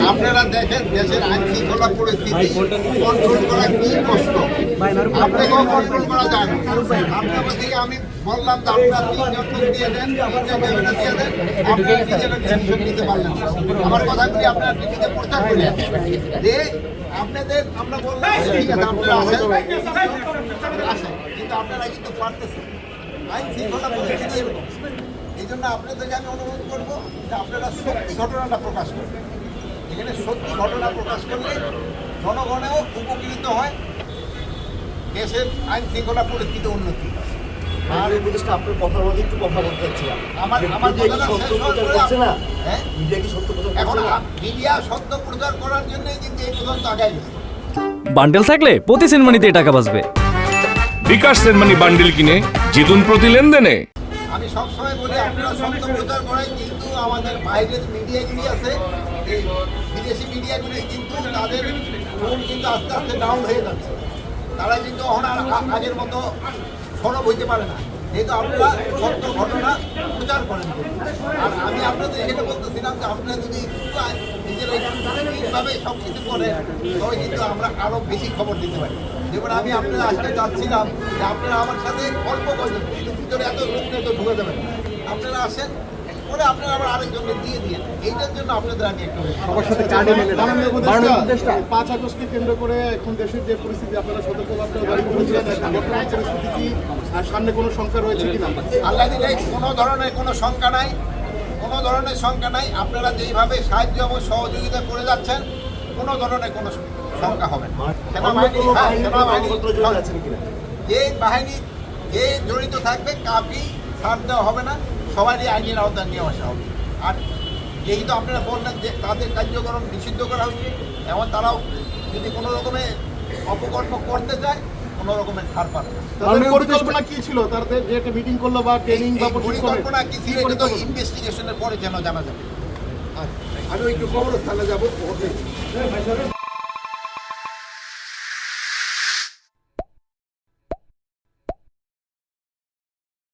আপনারা দেখেন দেশের আইন শৃঙ্খলা পরিস্থিতি কন্ট্রোল করা কি কষ্ট, আপনাকেও কন্ট্রোল করা যায় না। আপনাদের থেকে আমি বললাম যে আপনারা 3 জন লোক দিয়ে দেন, 3 জন ক্যামেরা দিয়ে দেন, আপনারা নিজেরা ডিসিশন নিতে পারলেন না। আমার কথাগুলি আপনারা টিভিতে প্রচার করে যে আপনাদের আমরা বললাম ঠিক আছে আপনারা আসেন, কিন্তু আপনারা কিন্তু পারতেছেন। আইন শৃঙ্খলা পরিস্থিতি এরকম। এই জন্য আপনাদেরকে আমি অনুরোধ করবো যে আপনারা সত্যি ঘটনাটা প্রকাশ করবেন। এখানে সত্যি ঘটনা প্রকাশ করলে জনগণেও উপকৃত হয়, দেশের আইন শৃঙ্খলা পরিস্থিতি উন্নতি। আর এই উপদেশটা আপনার কথার মধ্যে একটু কথা বলতে চাচ্ছিলাম। আমার কথাটা শেষ হচ্ছে না। হ্যাঁ, মিডিয়া কি সত্য প্রচার এখন করছে না? মিডিয়া সত্য প্রচার করার জন্যই কিন্তু এই পর্যন্ত আগায় গেছে। বান্ডেল থাকলে প্রতি সেনমানিতে টাকা বাঁচবে। বিকাশ সেনমানি বান্ডিল কিনে জিতুন প্রতি লেনদেনে। আমি সবসময় বলি আপনারা সত্য প্রচার করেন, কিন্তু আমাদের বাইরের মিডিয়াগুলি আছে, এই বিদেশি মিডিয়াগুলি কিন্তু তাদের ফোন কিন্তু আস্তে আস্তে ডাউন হয়ে যাচ্ছে। তারা কিন্তু এখন আর আগের মতো সরব হইতে পারে না, যেহেতু আপনারা সত্য ঘটনা প্রচার করেন। আর আমি আপনাদের এখানে বলতেছিলাম যে আপনারা যদি নিজেরা এইভাবে সব কিছু করেন তবে কিন্তু আমরা আরও বেশি খবর দিতে পারি। যেমন আমি আপনারা আজকে যাচ্ছিলাম যে আপনারা আমার সাথে অল্প কজন, কিন্তু ভিতরে এত লোক নিয়ে তো ঢুকে যাবেন, আপনারা আসেন পরে আপনারা আবার আরেকজনকে দিয়ে দিয়ে এইটার জন্য আপনাদের আমি একটু সবার সাথে 5 আগস্টকে কেন্দ্র করে এখন দেশের যে পরিস্থিতি, আপনারা সতর্কবার্তা জারি করেছিলেন, বর্তমান পরিস্থিতি কি সামনে কোনো শঙ্কা রয়েছে কিনা? আল্লাহ দিলে কোনো ধরনের কোনো শঙ্কা নাই, কোনো ধরনের শঙ্কা নাই। আপনারা যেইভাবে সাহায্য এবং সহযোগিতা করে যাচ্ছেন কোনো ধরনের কোনো শঙ্কা হবে না। যে বাহিনী যে জড়িত থাকবে কাউকেই ছাড় দেওয়া হবে না, সবারই আইনের আওতায় নিয়ে আসা হবে। আর যেহেতু আপনারা বললেন যে তাদের কার্যক্রম নিষিদ্ধ করা হয়েছে, এবং তারাও যদি কোনো রকমের অপকর্ম করতে চায় কোনো রকমের ছাড় পাবে না। তাদের পরিকল্পনা কি ছিল? তাদের যে একটা মিটিং করলো বা ট্রেনিং বা পরিকল্পনা কি ছিল এটা তো ইনভেস্টিগেশনের পরে যেন জানা যাবে। আমি একটু কবরস্থানে যাবো।